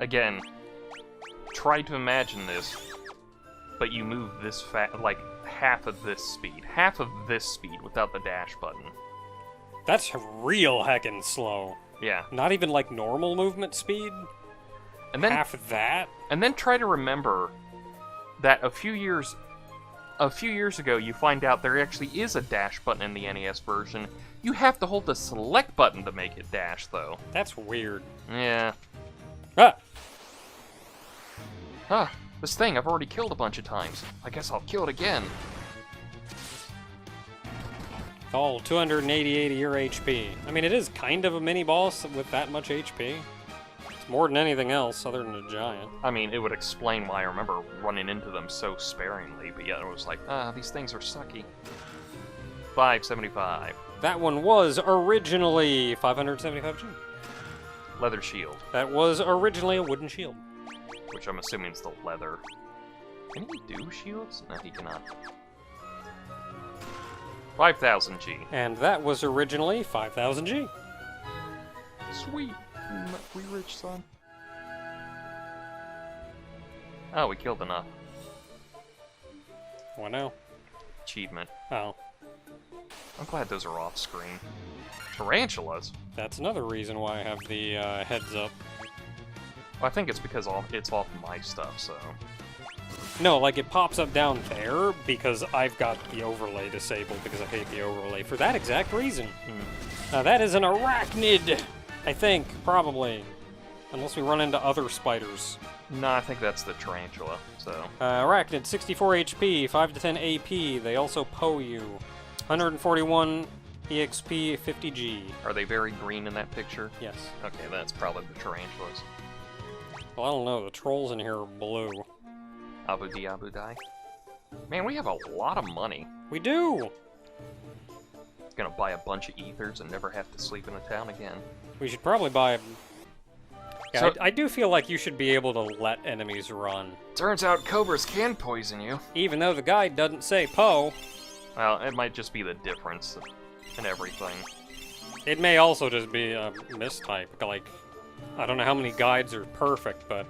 again, try to imagine this, but you move this like half of this speed without the dash button. That's real heckin' slow. Yeah. Not even like normal movement speed? And then half of that? And then try to remember that a few years ago you find out there actually is a dash button in the NES version. You have to hold the select button to make it dash, though. That's weird. Yeah. Ah! Huh. This thing I've already killed a bunch of times. I guess I'll kill it again. Oh, 288 of your HP. I mean, it is kind of a mini-boss with that much HP. It's more than anything else other than a giant. I mean, it would explain why I remember running into them so sparingly, but yet it was like, these things are sucky. 575. That one was originally 575G. Leather shield. That was originally a wooden shield. Which I'm assuming is the leather. Can he do shields? No, he cannot. 5,000G. And that was originally 5,000G. Sweet. We rich, son. Oh, we killed enough. What now? Achievement. Oh. I'm glad those are off screen. Tarantulas? That's another reason why I have the heads up. Well, I think it's because it's off my stuff, so... No, like it pops up down there because I've got the overlay disabled because I hate the overlay for that exact reason. Now that is an arachnid, I think, probably. Unless we run into other spiders. No, I think that's the tarantula, so... arachnid, 64 HP, 5 to 10 AP. They also PO you. 141 EXP, 50G. Are they very green in that picture? Yes. Okay, that's probably the tarantulas. Well, I don't know. The trolls in here are blue. Abu Di. Man, we have a lot of money. We do! Gonna buy a bunch of ethers and never have to sleep in a town again. We should probably buy... Yeah, So, I do feel like you should be able to let enemies run. Turns out cobras can poison you. Even though the guide doesn't say Poe. Well, it might just be the difference in everything. It may also just be a mistype. Like, I don't know how many guides are perfect, but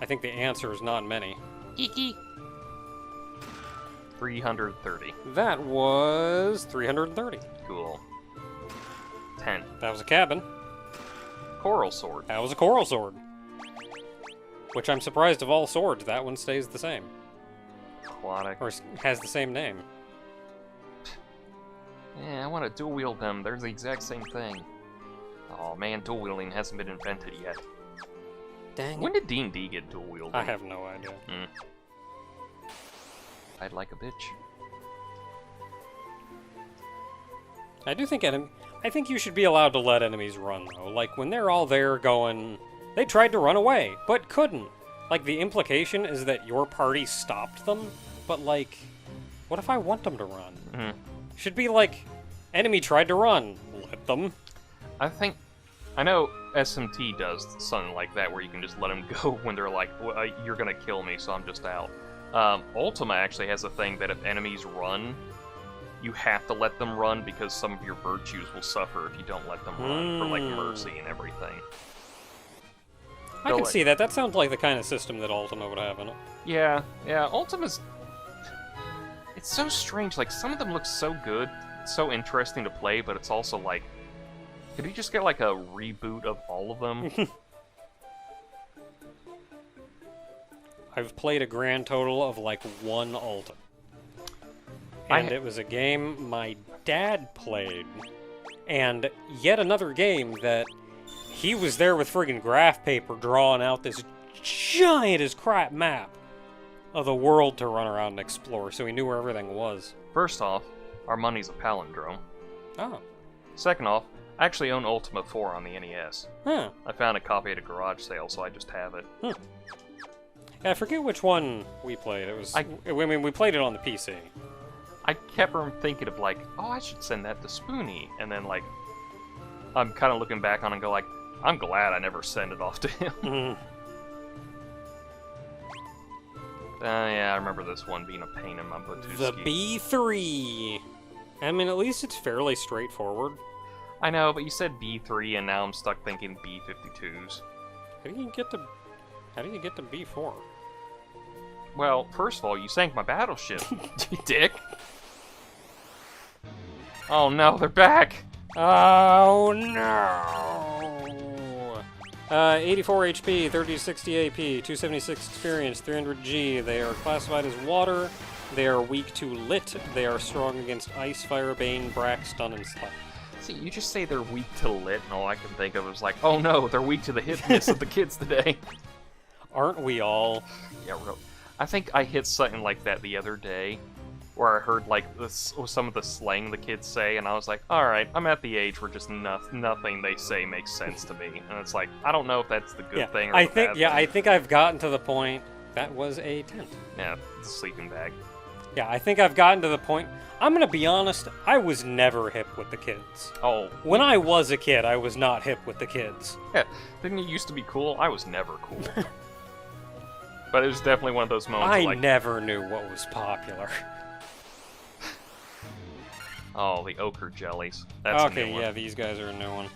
I think the answer is not many. Geeky. 330. That was 330. Cool. 10. That was a cabin. Coral sword. That was a coral sword. Which I'm surprised of all swords, that one stays the same. Aquatic. Or has the same name. Yeah, I want to dual wield them. They're the exact same thing. Oh man, dual wielding hasn't been invented yet. Dang When did D&D get dual wielding? I have no idea. I'd like a bitch. I do think I think you should be allowed to let enemies run, though. Like, when they're all there going... They tried to run away, but couldn't. Like, the implication is that your party stopped them, but, like, what if I want them to run? Should be like, enemy tried to run, let them. I know SMT does something like that, where you can just let them go when they're like, well, you're gonna kill me, so I'm just out. Ultima actually has a thing that if enemies run, you have to let them run because some of your virtues will suffer if you don't let them run, for like mercy and everything. I can see that. That sounds like the kind of system that Ultima would have in it. Yeah, Ultima's... It's so strange, like, some of them look so good, so interesting to play, but it's also like... Could you just get, like, a reboot of all of them? I've played a grand total of, like, one Ultima. And it was a game my dad played. And yet another game that he was there with friggin' graph paper drawing out this giant as crap map of the world to run around and explore, so he knew where everything was. First off, our money's a palindrome. Oh. Second off, I actually own Ultima 4 on the NES. Huh. I found a copy at a garage sale, so I just have it. Yeah, I forget which one we played. It was... I mean, we played it on the PC. I kept thinking of, like, oh, I should send that to Spoonie. And then, like, I'm kind of looking back on it and go, like, I'm glad I never sent it off to him. Yeah, I remember this one being a pain in my butt. The B3. I mean, at least it's fairly straightforward. I know, but you said B3, and now I'm stuck thinking B52s. How do you get to How do you get to B4? Well, first of all, you sank my battleship, you dick. Oh no, they're back! Oh no! 84 HP, 30 to 60 AP, 276 experience, 300 G. They are classified as water. They are weak to lit. They are strong against ice, fire, bane, brack, stun, and slap. See, you just say they're weak to lit, and all I can think of is like, oh no, they're weak to the hit miss of the kids today. Aren't we all? Yeah, real. I think I hit something like that the other day, where I heard like some of the slang the kids say, and I was like, alright, I'm at the age where just nothing they say makes sense to me. And it's like, I don't know if that's the good thing or the bad thing. I think I've gotten to the point. That was a tent. Yeah, it's a sleeping bag. Yeah, I think I've gotten to the point. I'm gonna be honest, I was never hip with the kids. Oh. When I was a kid, I was not hip with the kids. Yeah, didn't it used to be cool? I was never cool. But it was definitely one of those moments I like... never knew what was popular. Oh, the ochre jellies. That's a new one. Yeah, these guys are a new one.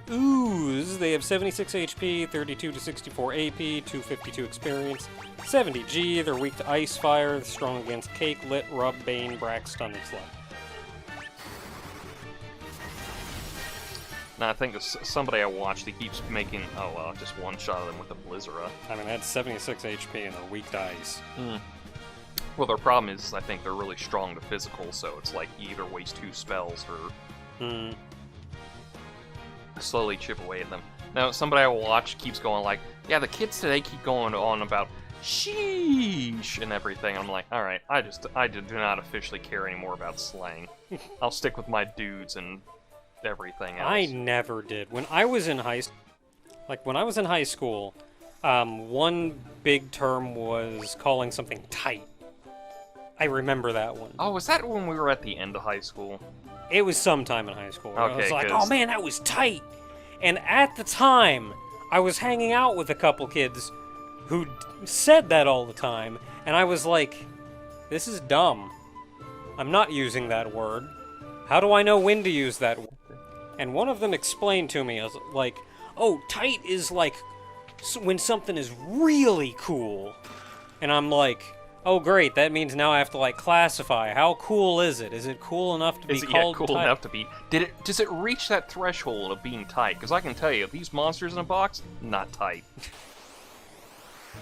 Ooze, they have 76 HP, 32 to 64 AP, 252 experience, 70 G, they're weak to ice, fire, strong against cake, lit, rub, bane, brack, stun, and slap. Now, I think somebody I watched, he keeps making, just one shot of them with a Blizzara. I mean, that's 76 HP and they're weak to ice. Well, their problem is, I think they're really strong to physical, so it's like you either waste 2 spells or slowly chip away at them. Now, somebody I watch keeps going like, yeah, the kids today keep going on about sheesh and everything. I'm like, alright, I do not officially care anymore about slang. I'll stick with my dudes and everything else. I never did. When I was in high school, one big term was calling something tight. I remember that one. Oh, was that when we were at the end of high school? It was sometime in high school. I Okay, was like, 'cause- oh man, that was tight. And at the time, I was hanging out with a couple kids who said that all the time, and I was like, this is dumb. I'm not using that word. How do I know when to use that word? And one of them explained to me, I was like, oh, tight is like when something is really cool. And I'm like, oh great, that means now I have to like classify. How cool is it? Is it cool enough to be called cool tight? enough to be? Does it reach that threshold of being tight? Because I can tell you, these monsters in a box, not tight.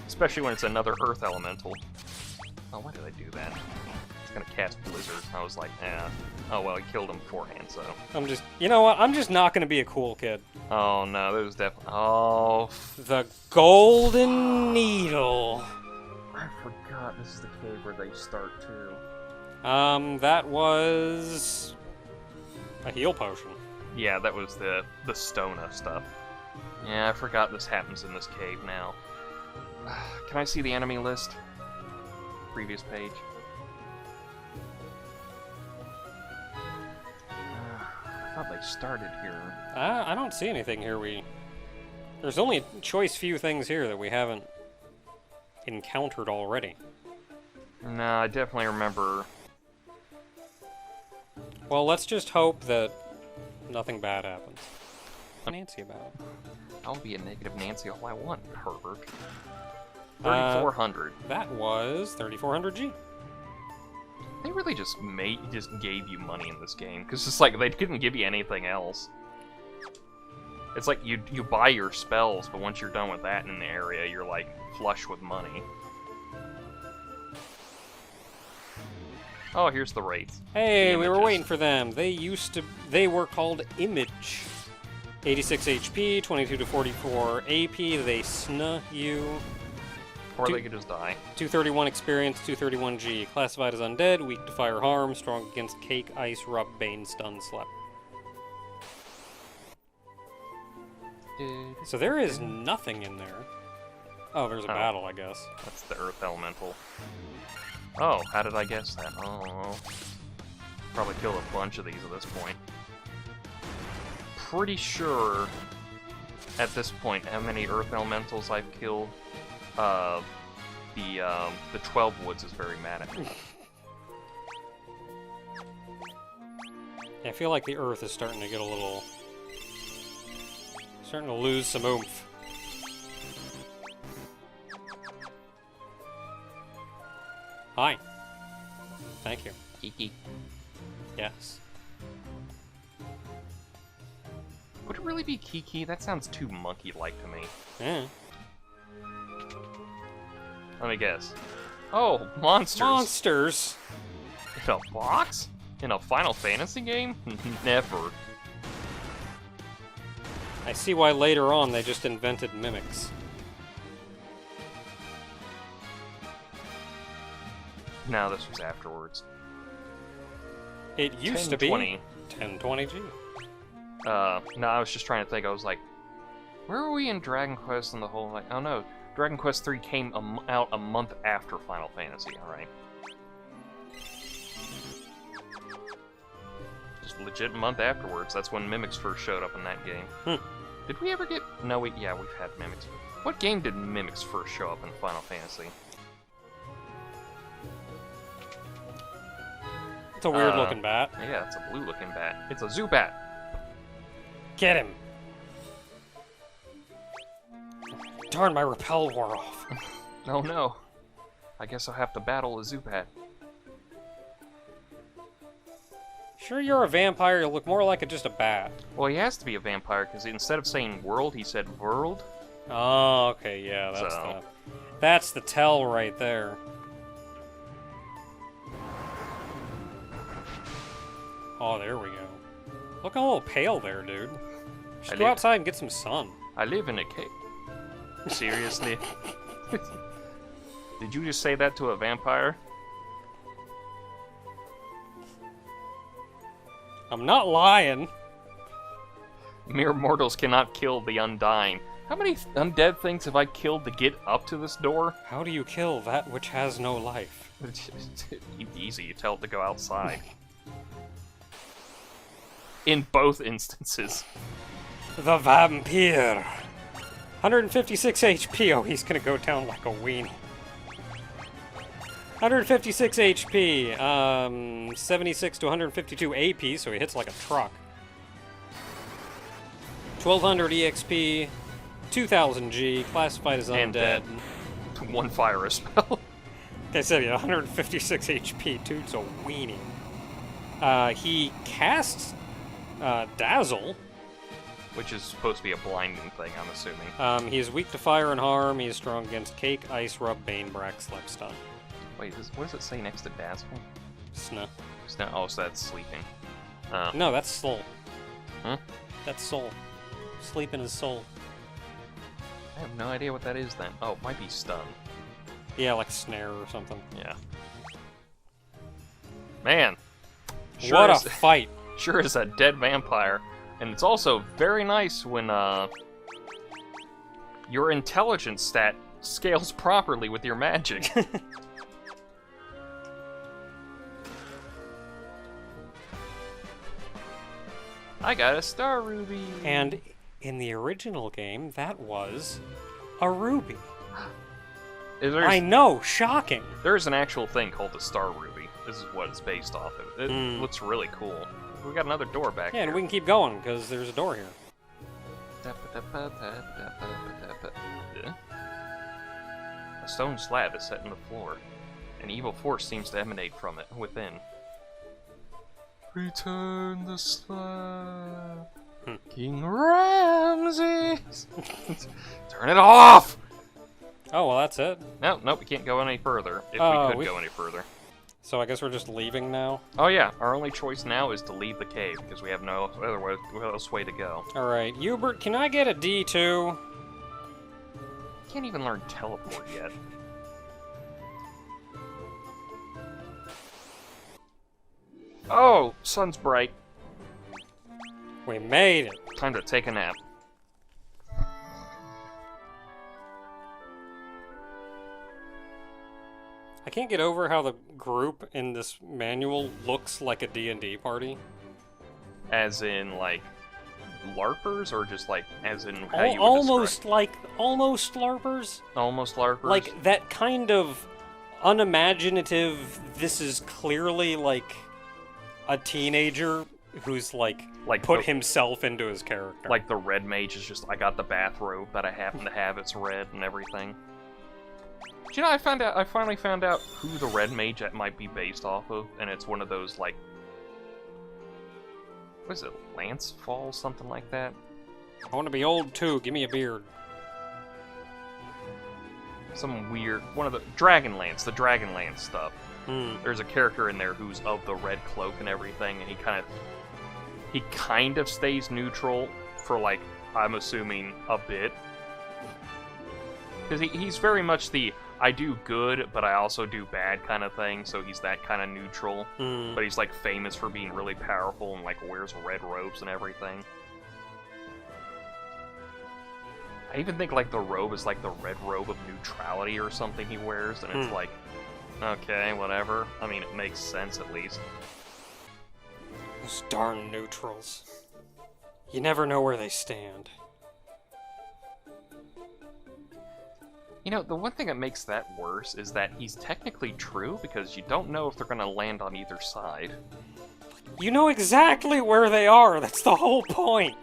Especially when it's another Earth Elemental. Oh, why did I do that? It's gonna cast Blizzard. I was like, oh well, he killed him beforehand, so. You know what? I'm just not gonna be a cool kid. Oh no, there was definitely. Oh. The Golden Needle. I forgot this is the cave where they start too. That was a heal potion. Yeah, that was the Stona stuff. Yeah, I forgot this happens in this cave now. Can I see the enemy list? Previous page. I thought they started here. I don't see anything here. There's only a choice few things here that we haven't encountered already. No, I definitely remember. Well, let's just hope that nothing bad happens. Nancy about it. I'll be a negative Nancy all I want, Herbert. 3,400. That was 3,400 G. They really just gave you money in this game, because it's like they couldn't give you anything else. It's like you buy your spells, but once you're done with that in the area, you're like flush with money. Oh, here's the rates. Hey, we were waiting for them. They were called Image. 86 HP, 22 to 44 AP. They snuh you. Or they could just die. 231 experience, 231 G. Classified as undead, weak to fire harm, strong against cake, ice, rub, bane, stun, slap. So there is nothing in there. Oh, there's a battle, I guess. That's the Earth Elemental. Oh, how did I guess that? Oh. Probably killed a bunch of these at this point. Pretty sure at this point how many Earth Elementals I've killed. The 12 Woods is very mad at me. I feel like the Earth is starting to get starting to lose some oomph. Hi. Thank you. Kiki. Yes. Would it really be Kiki? That sounds too monkey-like to me. Yeah. Let me guess. Oh, monsters. Monsters. In a box? In a Final Fantasy game? Never. I see why later on they just invented mimics. No, this was afterwards. It used to be 1020. 1020G. No, I was just trying to think. I was like, where were we in Dragon Quest and the whole, like, oh no, Dragon Quest 3 came out a month after Final Fantasy, alright. Just legit a month afterwards, that's when Mimics first showed up in that game. Did we ever get... No, yeah, we've had Mimics. What game did Mimics first show up in Final Fantasy? It's a weird-looking bat. Yeah, it's a blue-looking bat. It's a Zubat. Get him! Darn, my repel wore off. Oh no. I guess I'll have to battle a Zubat. Sure you're a vampire, you look more like just a bat. Well, he has to be a vampire, because instead of saying world, he said world. Oh, okay, yeah, that's the tell right there. Oh, there we go. Look a little pale there, dude. Just go outside and get some sun. I live in a cave. Seriously? Did you just say that to a vampire? I'm not lying. Mere mortals cannot kill the undying. How many undead things have I killed to get up to this door? How do you kill that which has no life? Easy, you tell it to go outside. In both instances. The vampire. 156 HP. Oh, he's gonna go down like a weenie. 156 HP. 76 to 152 AP, so he hits like a truck. 1200 EXP. 2000 G. Classified as undead. Dead. One fire spell. Like I said, yeah, 156 HP. Dude's a weenie. He casts Dazzle. Which is supposed to be a blinding thing, I'm assuming. He is weak to fire and harm. He is strong against Cake, Ice, Rub, Bane, Brack, Slap, Stun. Wait, what does it say next to Dazzle? Snuh. Oh, so that's sleeping. No, that's Soul. Huh? That's Soul. Sleeping is Soul. I have no idea what that is then. Oh, it might be Stun. Yeah, like Snare or something. Yeah. Man. Sure what a fight. Sure is a dead vampire. And it's also very nice when your intelligence stat scales properly with your magic. I got a Star Ruby. And in the original game, that was a ruby. I know, shocking. There's an actual thing called the Star Ruby. This is what it's based off of. It looks really cool. We got another door back here. Yeah, and we can keep going, because there's a door here. A stone slab is set in the floor. An evil force seems to emanate from it within. Return the slab. King Ramses! Turn it off! Oh, well, that's it. Nope, we can't go any further. If we could go any further. So I guess we're just leaving now? Oh yeah, our only choice now is to leave the cave, because we have no other else way to go. Alright, Hubert, can I get a D2? Can't even learn teleport yet. Oh, sun's bright. We made it. Time to take a nap. I can't get over how the group in this manual looks like a D&D party. As in, like, LARPers, or just like, as in how you would almost describe? like, almost LARPers? Almost LARPers? Like, that kind of unimaginative, this is clearly, like, a teenager who's, like put himself into his character. Like the red mage is just, I got the bathrobe that I happen to have, it's red and everything. Do you know, I finally found out who the red mage might be based off of, and it's one of those, like, what is it, Lance Falls, something like that? I want to be old too. Give me a beard. Some weird, one of the Dragonlance, the Dragonlance stuff. Hmm. There's a character in there who's of the red cloak and everything, and he kind of stays neutral for, like, I'm assuming a bit. Because he's very much the I do good, but I also do bad kind of thing, so he's that kind of neutral. Hmm. But he's, like, famous for being really powerful and, like, wears red robes and everything. I even think, like, the robe is, like, the red robe of neutrality or something he wears, and it's like, okay, whatever. I mean, it makes sense, at least. Those darn neutrals. You never know where they stand. You know, the one thing that makes that worse is that he's technically true, because you don't know if they're gonna land on either side. You know exactly where they are. That's the whole point.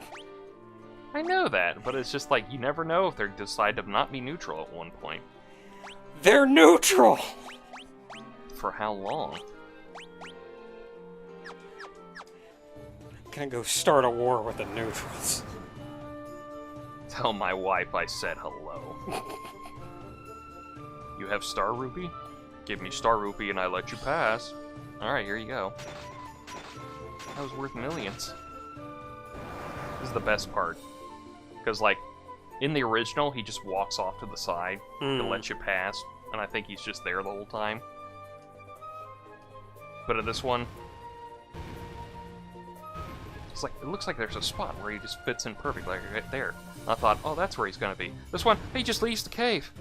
I know that, but it's just like, you never know if they decide to not be neutral at one point. They're neutral! For how long? I'm gonna go start a war with the neutrals. Tell my wife I said hello. You have Star Rupee? Give me Star Rupee and I let you pass. Alright, here you go. That was worth millions. This is the best part. Because, like, in the original, he just walks off to the side to let you pass, and I think he's just there the whole time. But in this one, it's like, it looks like there's a spot where he just fits in perfectly, like right there. I thought, oh, that's where he's gonna be. This one, he just leaves the cave.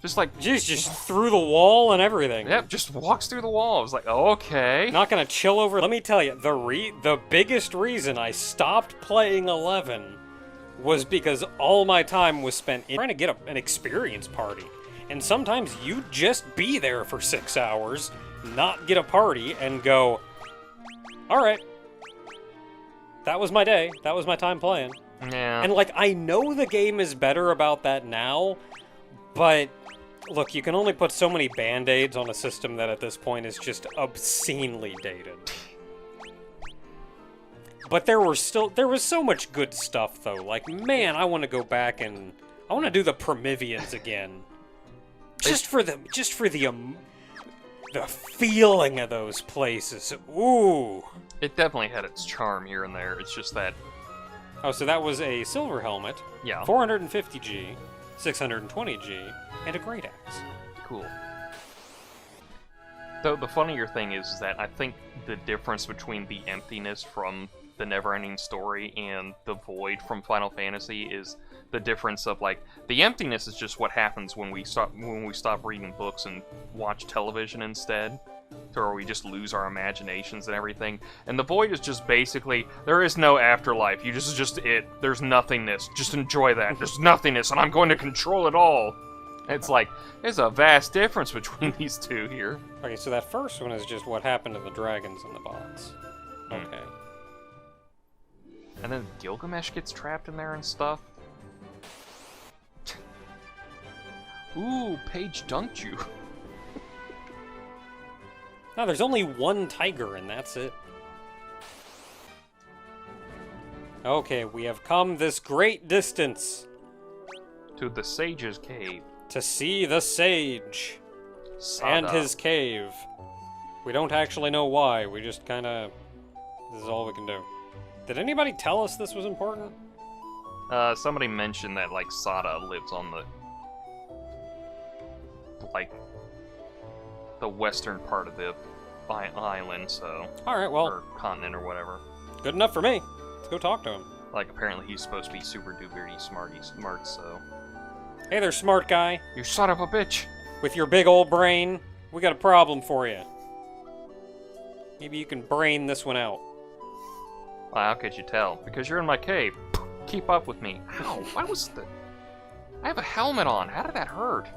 Just like... Jeez, just through the wall and everything. Yep, just walks through the wall. I was like, oh, okay. Not gonna chill over... Let me tell you, the biggest reason I stopped playing 11 was because all my time was spent trying to get an experience party. And sometimes you just be there for 6 hours, not get a party, and go, alright, that was my day, that was my time playing. Yeah. And, like, I know the game is better about that now, but, look, you can only put so many band-aids on a system that at this point is just obscenely dated. But there was so much good stuff, though. Like, man, I want to go back and... I want to do the Prometheans again. Just for the feeling of those places. Ooh. It definitely had its charm here and there. It's just that... Oh, so that was a silver helmet. Yeah. 450G, 620G, and a great axe. Cool. Though the funnier thing is that I think the difference between the emptiness from the Neverending Story and the void from Final Fantasy is the difference of, like, the emptiness is just what happens when we stop reading books and watch television instead, to where we just lose our imaginations and everything. And the void is just basically, there is no afterlife. Just it. There's nothingness. Just enjoy that. There's nothingness, and I'm going to control it all. It's like, there's a vast difference between these two here. Okay, so that first one is just what happened to the dragons in the box. Okay. And then Gilgamesh gets trapped in there and stuff. Ooh, Paige dunked you. No, there's only one tiger, and that's it. Okay, we have come this great distance. To the Sage's Cave. To see the sage. And his cave. We don't actually know why, we just kinda... This is all we can do. Did anybody tell us this was important? Somebody mentioned that, like, Sada lives on the... like... the western part of the island, so... Alright, well... or continent or whatever. Good enough for me. Let's go talk to him. Like, apparently he's supposed to be super duper smart, so... Hey there, smart guy. You son of a bitch! With your big old brain, we got a problem for you. Maybe you can brain this one out. Well, how could you tell? Because you're in my cave. Keep up with me. Ow, why was the... I have a helmet on. How did that hurt?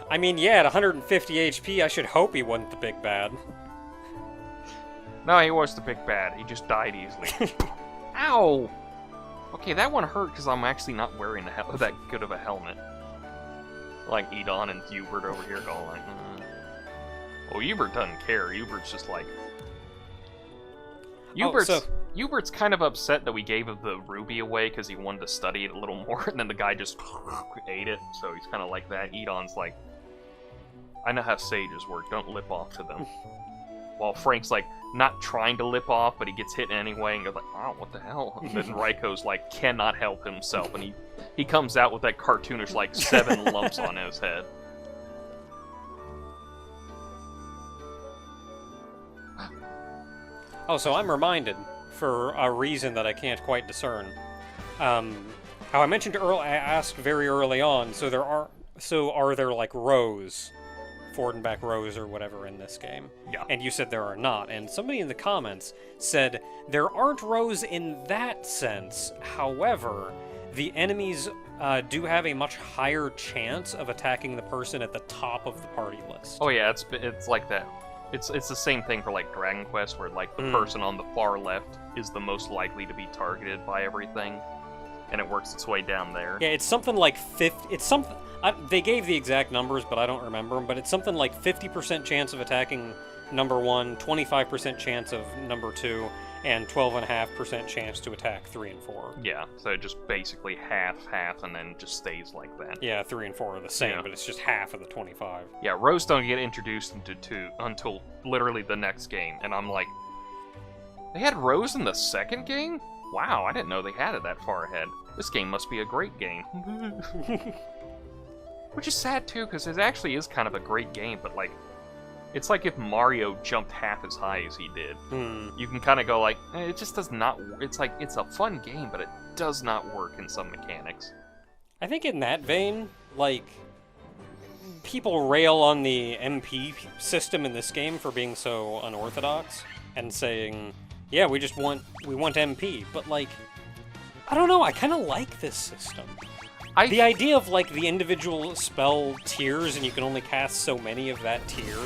I mean, yeah, at 150 HP, I should hope he wasn't the big bad. No, he was the big bad. He just died easily. Ow! Okay, that one hurt because I'm actually not wearing that good of a helmet. Like Edon and Hubert over here going like, Well, Hubert doesn't care. Hubert's just like... Hubert's kind of upset that we gave him the ruby away because he wanted to study it a little more, and then the guy just ate it, so he's kind of like that. Edon's like, I know how sages work, don't lip off to them. While Frank's like, not trying to lip off, but he gets hit anyway, and goes like, oh, what the hell? And then Raiko's like, cannot help himself, and he comes out with that cartoonish, like, 7 lumps on his head. Oh, so I'm reminded, for a reason that I can't quite discern. How I mentioned I asked very early on, are there like rows, forward and back rows or whatever in this game? Yeah. And you said there are not, and somebody in the comments said there aren't rows in that sense. However, the enemies do have a much higher chance of attacking the person at the top of the party list. Oh yeah, it's like that. It's the same thing for like Dragon Quest, where like the person on the far left is the most likely to be targeted by everything, and it works its way down there. Yeah, it's something like 50. It's something. They gave the exact numbers, but I don't remember them. But it's something like 50% chance of attacking number 1, 25% chance of number 2, and 12.5% chance to attack 3 and 4. Yeah, so just basically half, and then just stays like that. Yeah, 3 and 4 are the same, but it's just half of the 25. Yeah, rows don't get introduced into 2 until literally the next game, and I'm like, they had rows in the second game? Wow, I didn't know they had it that far ahead. This game must be a great game. Which is sad too, because it actually is kind of a great game, but like, it's like if Mario jumped half as high as he did. You can kind of go like, it just does not. It's like it's a fun game, but it does not work in some mechanics. I think in that vein, like, people rail on the MP system in this game for being so unorthodox and saying, yeah, we want MP, but like, I don't know, I kind of like this system. The idea of like the individual spell tiers and you can only cast so many of that tier,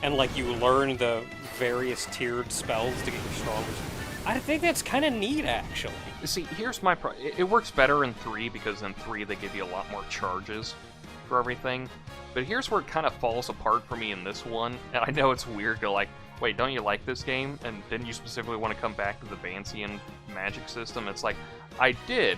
and like you learn the various tiered spells to get your strongest. I think that's kind of neat, actually. See, here's my it works better in 3 because in 3 they give you a lot more charges for everything. But here's where it kind of falls apart for me in this one. And I know it's weird to like, wait, don't you like this game? And didn't you specifically want to come back to the Vancian magic system? It's like, I did.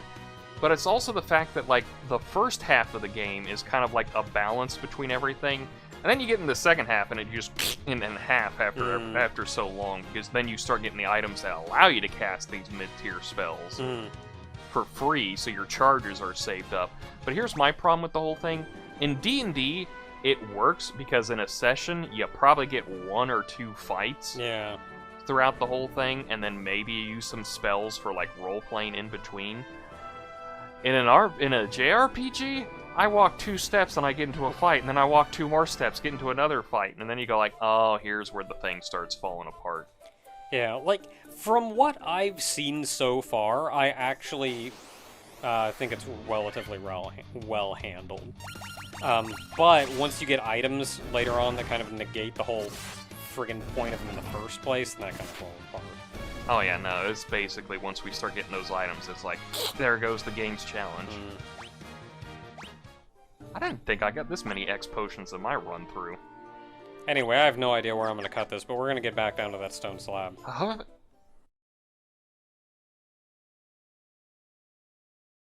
But it's also the fact that like the first half of the game is kind of like a balance between everything. And then you get in the second half, and it just in half after so long, because then you start getting the items that allow you to cast these mid-tier spells for free, so your charges are saved up. But here's my problem with the whole thing. In D&D, it works because in a session, you probably get 1 or 2 fights throughout the whole thing, and then maybe you use some spells for like role-playing in between. In a JRPG, I walk 2 steps and I get into a fight, and then I walk 2 more steps, get into another fight, and then you go like, oh, here's where the thing starts falling apart. Yeah, like, from what I've seen so far, I actually think it's relatively well handled. But once you get items later on that kind of negate the whole friggin' point of them in the first place, then that kind of falls apart. Oh yeah, no, it's basically once we start getting those items, it's like, there goes the game's challenge. I didn't think I got this many X potions in my run-through. Anyway, I have no idea where I'm going to cut this, but we're going to get back down to that stone slab.